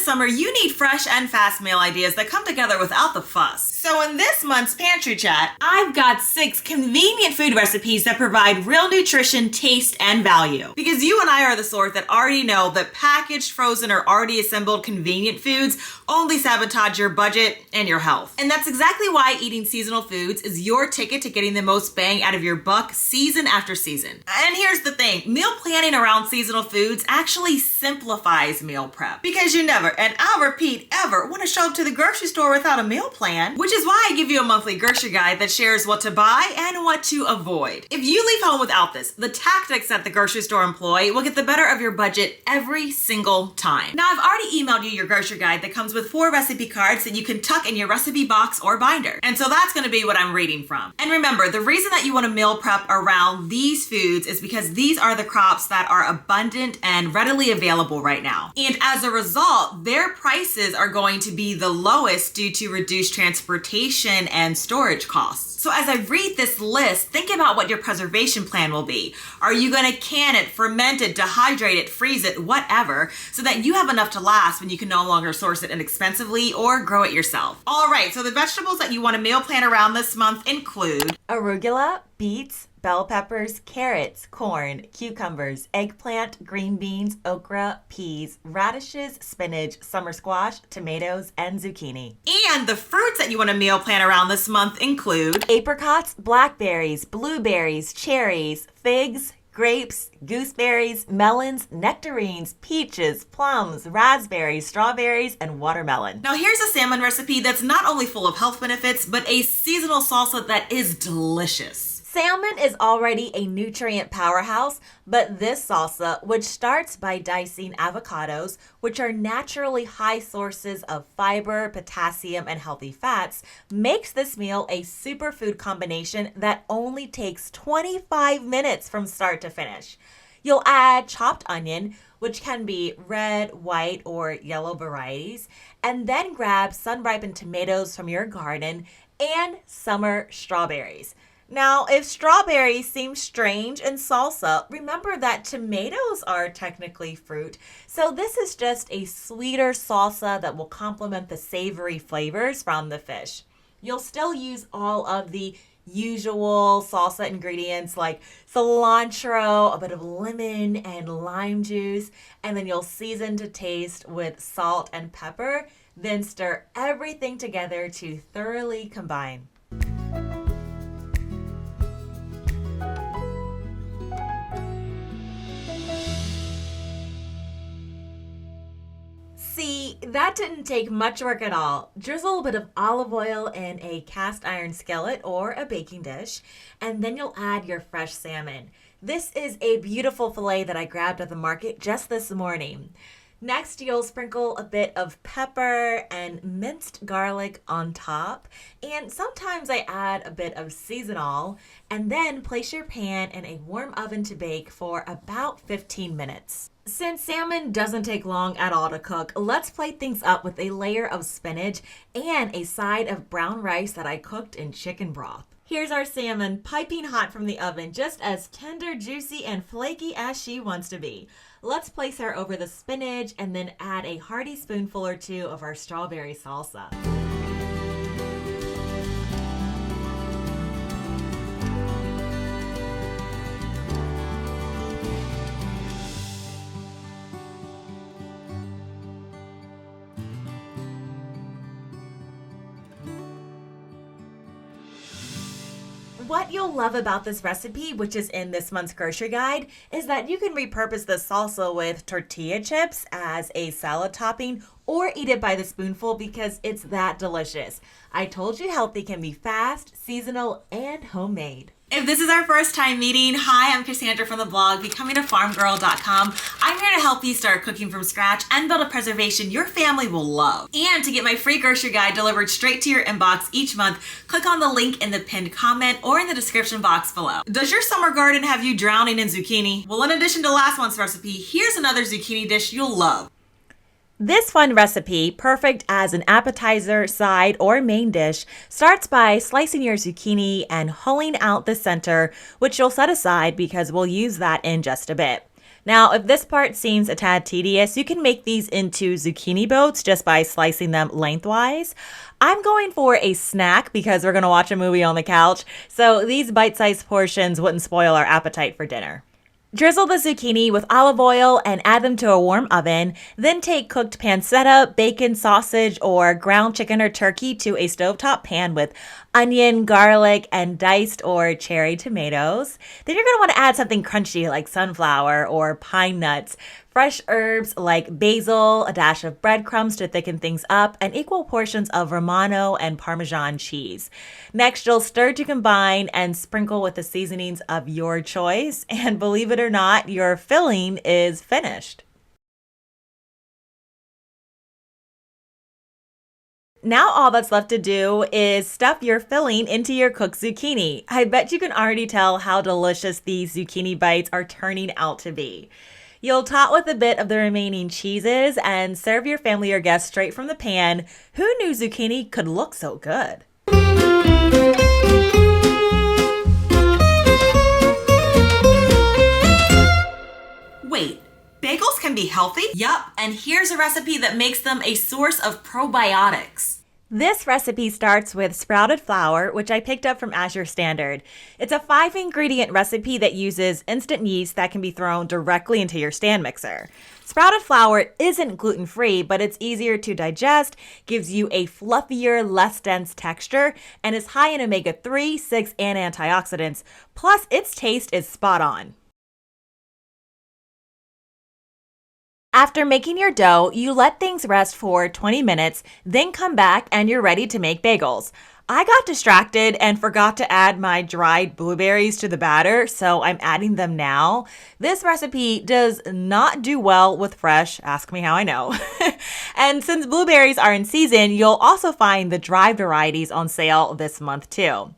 this summer, you need fresh and fast meal ideas that come together without the fuss. So in this month's Pantry Chat, I've got 6 convenient food recipes that provide real nutrition, taste, and value. Because you and I are the sort that already know that packaged, frozen, or already assembled convenient foods only sabotage your budget and your health. And that's exactly why eating seasonal foods is your ticket to getting the most bang out of your buck season after season. And here's the thing, meal planning around seasonal foods actually simplifies meal prep. Because you never, and I'll repeat, ever want to show up to the grocery store without a meal plan, which is why I give you a monthly grocery guide that shares what to buy and what to avoid. If you leave home without this, the tactics that the grocery store employ will get the better of your budget every single time. Now, I've already emailed you your grocery guide that comes with 4 recipe cards that you can tuck in your recipe box or binder. And so that's going to be what I'm reading from. And remember, the reason that you want to meal prep around these foods is because these are the crops that are abundant and readily available right now. And as a result, their prices are going to be the lowest due to reduced transportation and storage costs. So as I read this list, think about what your preservation plan will be. Are you going to can it, ferment it, dehydrate it, freeze it, whatever, so that you have enough to last when you can no longer source it inexpensively or grow it yourself? All right, so the vegetables that you want to meal plan around this month include arugula, beets, bell peppers, carrots, corn, cucumbers, eggplant, green beans, okra, peas, radishes, spinach, summer squash, tomatoes, and zucchini. And the fruits that you want to meal plan around this month include apricots, blackberries, blueberries, cherries, figs, grapes, gooseberries, melons, nectarines, peaches, plums, raspberries, strawberries, and watermelon. Now here's a salmon recipe that's not only full of health benefits, but a seasonal salsa that is delicious. Salmon is already a nutrient powerhouse, but this salsa, which starts by dicing avocados, which are naturally high sources of fiber, potassium, and healthy fats, makes this meal a superfood combination that only takes 25 minutes from start to finish. You'll add chopped onion, which can be red, white, or yellow varieties, and then grab sun-ripened tomatoes from your garden and summer strawberries. Now, if strawberries seem strange in salsa, remember that tomatoes are technically fruit, so this is just a sweeter salsa that will complement the savory flavors from the fish. You'll still use all of the usual salsa ingredients like cilantro, a bit of lemon and lime juice, and then you'll season to taste with salt and pepper, then stir everything together to thoroughly combine. See, that didn't take much work at all. Drizzle a bit of olive oil in a cast iron skillet or a baking dish, and then you'll add your fresh salmon. This is a beautiful fillet that I grabbed at the market just this morning. Next, you'll sprinkle a bit of pepper and minced garlic on top, and sometimes I add a bit of seasonal, and then place your pan in a warm oven to bake for about 15 minutes. Since salmon doesn't take long at all to cook, let's plate things up with a layer of spinach and a side of brown rice that I cooked in chicken broth. Here's our salmon piping hot from the oven, just as tender, juicy, and flaky as she wants to be. Let's place her over the spinach and then add a hearty spoonful or 2 of our strawberry salsa. What you'll love about this recipe, which is in this month's grocery guide, is that you can repurpose the salsa with tortilla chips as a salad topping or eat it by the spoonful because it's that delicious. I told you healthy can be fast, seasonal, and homemade. If this is our first time meeting, hi, I'm Cassandra from the blog becomingafarmgirl.com. I'm here to help you start cooking from scratch and build a preservation your family will love. And to get my free grocery guide delivered straight to your inbox each month, click on the link in the pinned comment or in the description box below. Does your summer garden have you drowning in zucchini? Well, in addition to last month's recipe, here's another zucchini dish you'll love. This fun recipe, perfect as an appetizer, side, or main dish, starts by slicing your zucchini and hulling out the center, which you'll set aside because we'll use that in just a bit. Now, if this part seems a tad tedious, you can make these into zucchini boats just by slicing them lengthwise. I'm going for a snack because we're going to watch a movie on the couch, so these bite-sized portions wouldn't spoil our appetite for dinner. Drizzle the zucchini with olive oil and add them to a warm oven. Then take cooked pancetta, bacon, sausage, or ground chicken or turkey to a stovetop pan with onion, garlic, and diced or cherry tomatoes. Then you're going to want to add something crunchy like sunflower or pine nuts, fresh herbs like basil, a dash of breadcrumbs to thicken things up, and equal portions of Romano and Parmesan cheese. Next, you'll stir to combine and sprinkle with the seasonings of your choice. And believe it or not, your filling is finished. Now all that's left to do is stuff your filling into your cooked zucchini. I bet you can already tell how delicious these zucchini bites are turning out to be. You'll tot with a bit of the remaining cheeses and serve your family or guests straight from the pan. Who knew zucchini could look so good? Wait, bagels can be healthy? Yup, and here's a recipe that makes them a source of probiotics. This recipe starts with sprouted flour, which I picked up from Azure Standard. It's a 5-ingredient recipe that uses instant yeast that can be thrown directly into your stand mixer. Sprouted flour isn't gluten-free, but it's easier to digest, gives you a fluffier, less dense texture, and is high in omega-3, 6, and antioxidants. Plus, its taste is spot on. After making your dough, you let things rest for 20 minutes, then come back and you're ready to make bagels. I got distracted and forgot to add my dried blueberries to the batter, so I'm adding them now. This recipe does not do well with fresh, ask me how I know. And since blueberries are in season, you'll also find the dried varieties on sale this month too.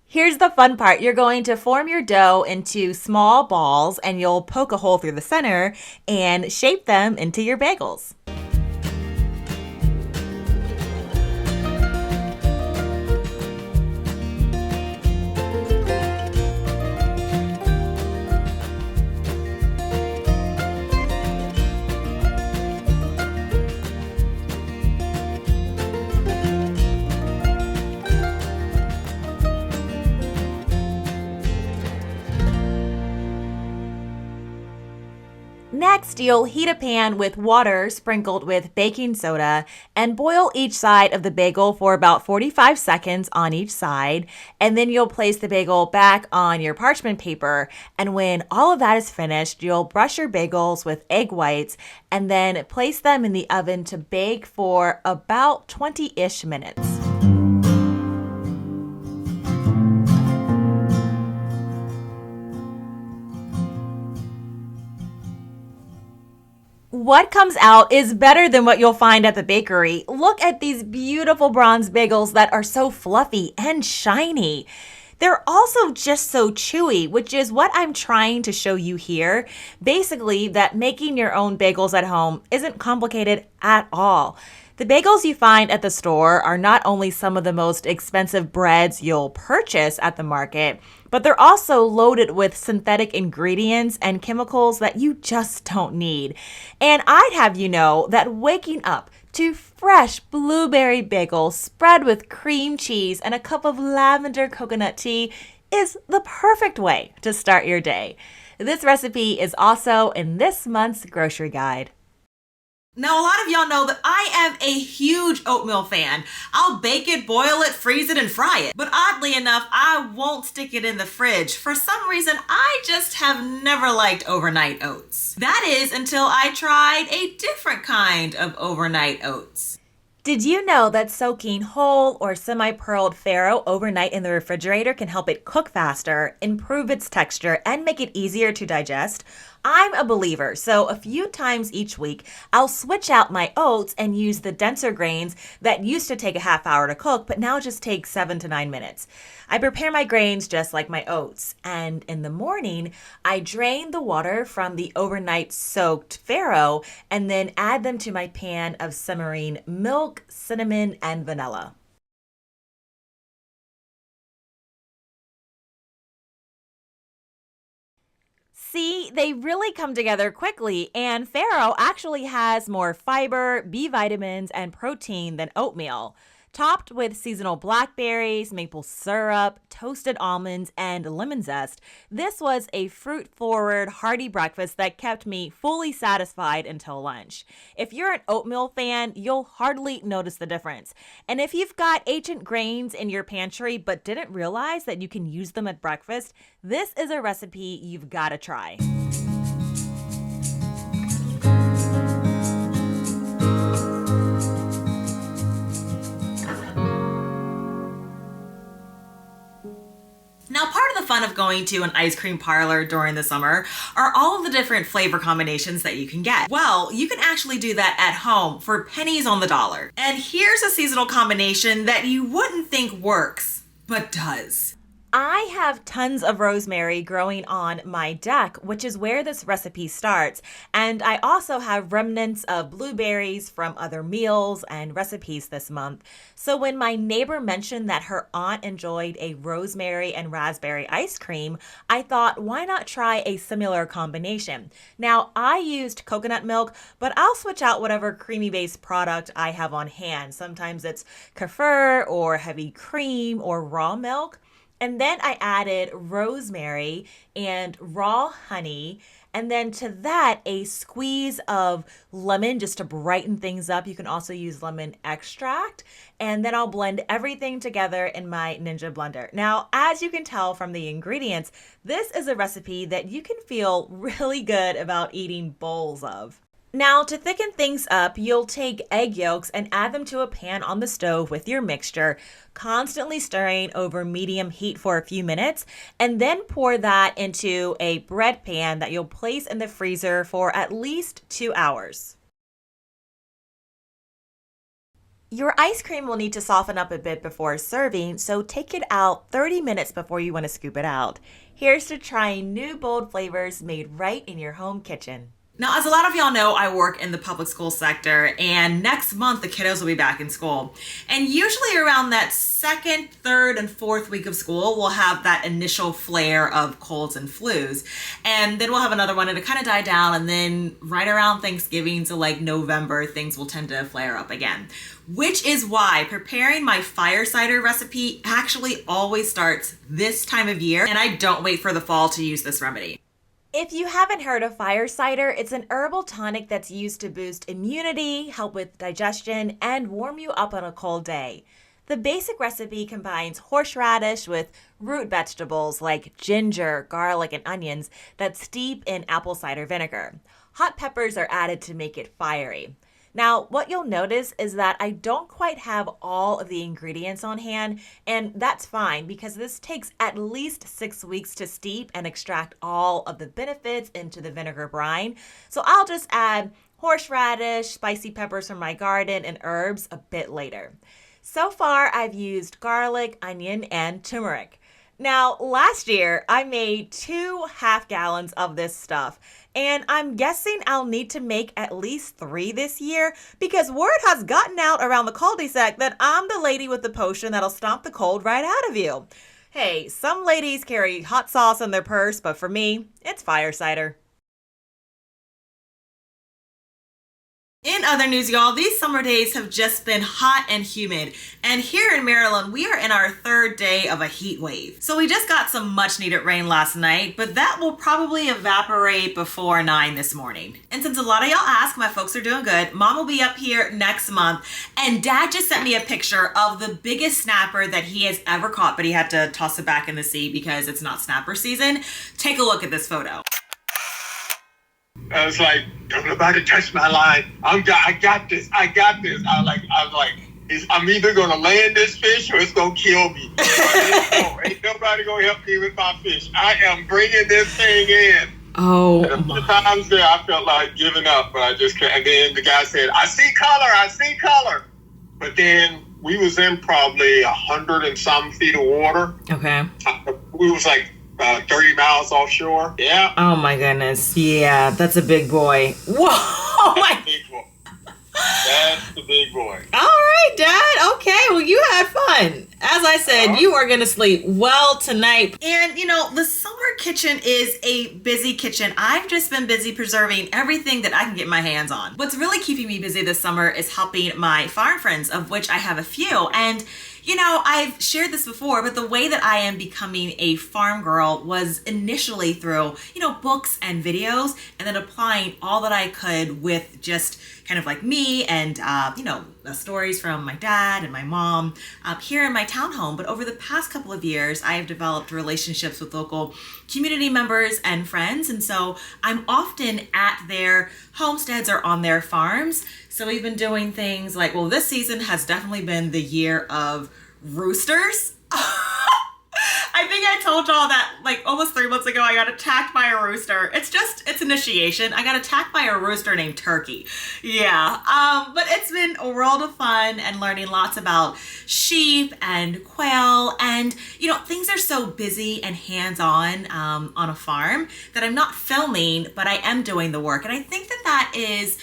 Here's the fun part. You're going to form your dough into small balls and you'll poke a hole through the center and shape them into your bagels. Next, you'll heat a pan with water sprinkled with baking soda and boil each side of the bagel for about 45 seconds on each side. And then you'll place the bagel back on your parchment paper. And when all of that is finished, you'll brush your bagels with egg whites and then place them in the oven to bake for about 20-ish minutes. What comes out is better than what you'll find at the bakery. Look at these beautiful bronze bagels that are so fluffy and shiny. They're also just so chewy, which is what I'm trying to show you here. Basically, that making your own bagels at home isn't complicated at all. The bagels you find at the store are not only some of the most expensive breads you'll purchase at the market, but they're also loaded with synthetic ingredients and chemicals that you just don't need. And I'd have you know that waking up to fresh blueberry bagels spread with cream cheese and a cup of lavender coconut tea is the perfect way to start your day. This recipe is also in this month's grocery guide. Now, a lot of y'all know that I am a huge oatmeal fan. I'll bake it, boil it, freeze it, and fry it. But oddly enough, I won't stick it in the fridge. For some reason, I just have never liked overnight oats. That is until I tried a different kind of overnight oats. Did you know that soaking whole or semi-pearled farro overnight in the refrigerator can help it cook faster, improve its texture, and make it easier to digest? I'm a believer, so a few times each week, I'll switch out my oats and use the denser grains that used to take a half hour to cook, but now just take 7 to 9 minutes. I prepare my grains just like my oats, and in the morning, I drain the water from the overnight soaked farro and then add them to my pan of simmering milk, cinnamon, and vanilla. See, they really come together quickly, and farro actually has more fiber, B vitamins, and protein than oatmeal. Topped with seasonal blackberries, maple syrup, toasted almonds, and lemon zest, this was a fruit-forward, hearty breakfast that kept me fully satisfied until lunch. If you're an oatmeal fan, you'll hardly notice the difference. And if you've got ancient grains in your pantry but didn't realize that you can use them at breakfast, this is a recipe you've got to try. Now, part of the fun of going to an ice cream parlor during the summer are all of the different flavor combinations that you can get. Well, you can actually do that at home for pennies on the dollar. And here's a seasonal combination that you wouldn't think works, but does. I have tons of rosemary growing on my deck, which is where this recipe starts. And I also have remnants of blueberries from other meals and recipes this month. So when my neighbor mentioned that her aunt enjoyed a rosemary and raspberry ice cream, I thought, why not try a similar combination? Now, I used coconut milk, but I'll switch out whatever creamy-based product I have on hand. Sometimes it's kefir or heavy cream or raw milk. And then I added rosemary and raw honey, and then to that, a squeeze of lemon just to brighten things up. You can also use lemon extract, and then I'll blend everything together in my Ninja blender. Now, as you can tell from the ingredients, this is a recipe that you can feel really good about eating bowls of. Now, to thicken things up, you'll take egg yolks and add them to a pan on the stove with your mixture, constantly stirring over medium heat for a few minutes, and then pour that into a bread pan that you'll place in the freezer for at least 2 hours. Your ice cream will need to soften up a bit before serving, so take it out 30 minutes before you want to scoop it out. Here's to trying new bold flavors made right in your home kitchen. Now, as a lot of y'all know, I work in the public school sector, and next month the kiddos will be back in school. And usually around that second, third, and fourth week of school, we'll have that initial flare of colds and flus. And then we'll have another one and it kind of die down. And then right around Thanksgiving to like November, things will tend to flare up again. Which is why preparing my fire cider recipe actually always starts this time of year. And I don't wait for the fall to use this remedy. If you haven't heard of fire cider, it's an herbal tonic that's used to boost immunity, help with digestion, and warm you up on a cold day. The basic recipe combines horseradish with root vegetables like ginger, garlic, and onions that steep in apple cider vinegar. Hot peppers are added to make it fiery. Now, what you'll notice is that I don't quite have all of the ingredients on hand, and that's fine because this takes at least 6 weeks to steep and extract all of the benefits into the vinegar brine. So I'll just add horseradish, spicy peppers from my garden, and herbs a bit later. So far, I've used garlic, onion, and turmeric. Now, last year, I made 2 half gallons of this stuff, and I'm guessing I'll need to make at least 3 this year because word has gotten out around the cul-de-sac that I'm the lady with the potion that'll stomp the cold right out of you. Hey, some ladies carry hot sauce in their purse, but for me, it's fire cider. In other news, y'all, these summer days have just been hot and humid. And here in Maryland, we are in our 3rd day of a heat wave. So we just got some much needed rain last night, but that will probably evaporate before 9 this morning. And since a lot of y'all ask, my folks are doing good. Mom will be up here next month. And Dad just sent me a picture of the biggest snapper that he has ever caught, but he had to toss it back in the sea because it's not snapper season. Take a look at this photo. I was like, don't nobody touch my line. I got this. I was like, I'm either gonna land this fish or it's gonna kill me. Ain't nobody gonna help me with my fish. I am bringing this thing in. Oh, and a few times there, I felt like giving up, but I just can't. And then the guy said, I see color. But then we was in probably 100 and some feet of water. okay. We was like 30 miles offshore. Yeah. Oh my goodness. Yeah, that's a big boy. Whoa. Oh my. Big boy. That's the big boy. All right. right, Dad. Okay, well, you had fun. As I said, you are going to sleep well tonight. And, the summer kitchen is a busy kitchen. I've just been busy preserving everything that I can get my hands on. What's really keeping me busy this summer is helping my farm friends, of which I have a few. And I've shared this before, but the way that I am becoming a farm girl was initially through, books and videos, and then applying all that I could with just kind of like me and, the stories from my dad and my mom here in my townhome. But over the past couple of years, I have developed relationships with local community members and friends. And so I'm often at their homesteads or on their farms. So we've been doing things like, well, this season has definitely been the year of roosters. I think I told y'all that like almost 3 months ago, I got attacked by a rooster. It's initiation. I got attacked by a rooster named Turkey. Yeah. But it's been a world of fun and learning lots about sheep and quail. And, things are so busy and hands-on on a farm that I'm not filming, but I am doing the work. And I think that is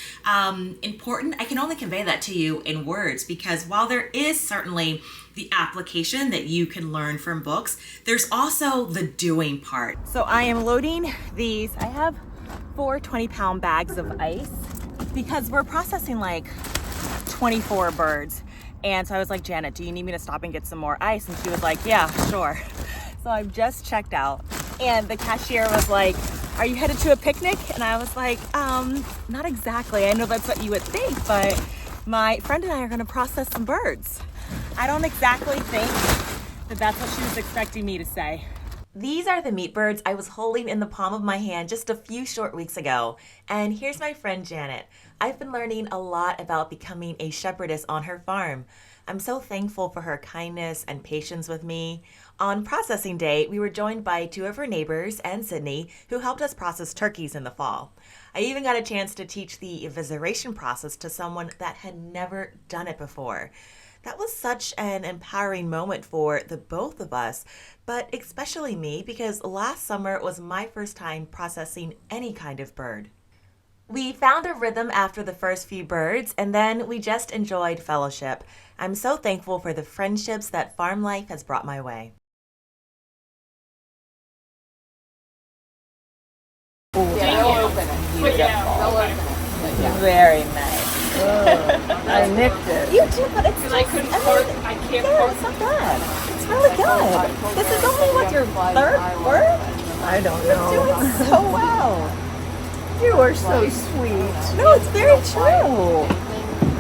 important. I can only convey that to you in words, because while there is certainly the application that you can learn from books, there's also the doing part. So I am loading these. I have 4 20-pound bags of ice because we're processing like 24 birds. And so I was like, Janet, do you need me to stop and get some more ice? And she was like, yeah, sure. So I've just checked out and the cashier was like, are you headed to a picnic? And I was like, not exactly. I know that's what you would think, but my friend and I are gonna process some birds. I don't exactly think that that's what she was expecting me to say. These are the meat birds I was holding in the palm of my hand just a few short weeks ago. And here's my friend Janet. I've been learning a lot about becoming a shepherdess on her farm. I'm so thankful for her kindness and patience with me. On processing day, we were joined by 2 of her neighbors and Sydney, who helped us process turkeys in the fall. I even got a chance to teach the evisceration process to someone that had never done it before. That was such an empowering moment for the both of us, but especially me, because last summer was my first time processing any kind of bird. We found a rhythm after the first few birds, and then we just enjoyed fellowship. I'm so thankful for the friendships that farm life has brought my way. Very nice. I nicked it. You too, but it's I couldn't park. I can't park. it's not bad. It's really good. This is only your 3rd bird? I don't You're know. doing so well. You are so sweet. No, it's very true.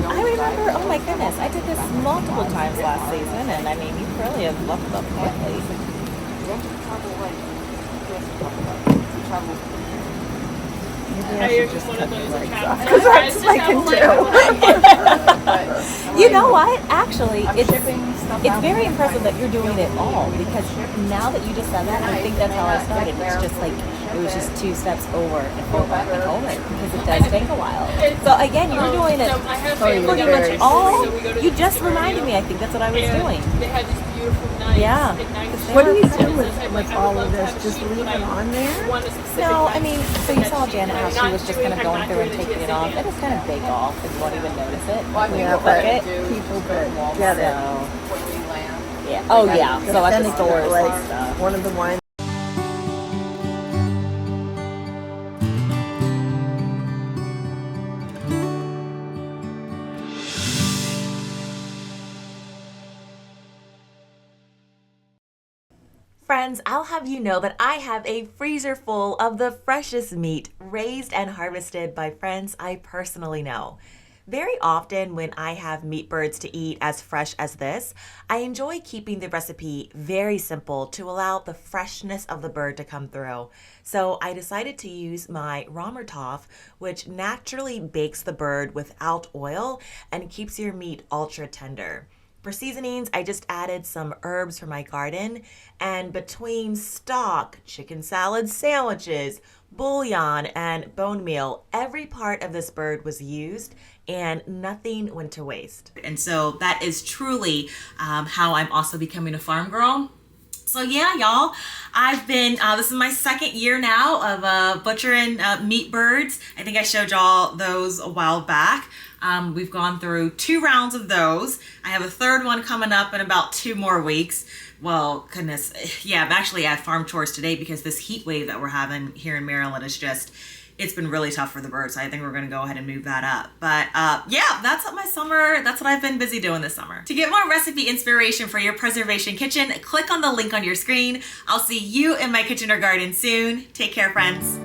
I remember, oh my goodness, I did this multiple times last season, and I mean, you really have leveled up quickly. Maybe I should just cut the legs off, Because because that's what I can do. You know what? Actually, it's It's very impressive that you're doing it all, because now that you just said that, I think that's how I started. It's just like, it was just 2 steps over and over and over, because it does take a while. So again, you're doing it pretty much all. You just reminded me, I think that's what I was doing. They had these beautiful nights. Yeah. What do you do with all of this? Just leave it on there? No, I mean, so you saw Janet how she was just kind of going through and taking it off. It is kind of bake off, and you won't even notice it. Yeah, but people that get it. Yeah. Oh yeah. So at the Authentic, stores like and stuff. one of the wines. Friends, I'll have you know that I have a freezer full of the freshest meat raised and harvested by friends I personally know. Very often when I have meat birds to eat as fresh as this, I enjoy keeping the recipe very simple to allow the freshness of the bird to come through. So I decided to use my Romertoff, which naturally bakes the bird without oil and keeps your meat ultra tender. For seasonings, I just added some herbs from my garden, and between stock, chicken salad sandwiches, bouillon, and bone meal, every part of this bird was used and nothing went to waste. And so that is truly how I'm also becoming a farm girl. So yeah, y'all, I've been, this is my second year now of butchering meat birds. I think I showed y'all those a while back. We've gone through 2 rounds of those. I have a 3rd one coming up in about 2 more weeks. Well, goodness, yeah, I've actually had farm chores today because this heat wave that we're having here in Maryland is just, it's been really tough for the birds. So I think we're gonna go ahead and move that up. But yeah, that's what my summer, that's what I've been busy doing this summer. To get more recipe inspiration for your preservation kitchen, click on the link on your screen. I'll see you in my kitchen or garden soon. Take care, friends.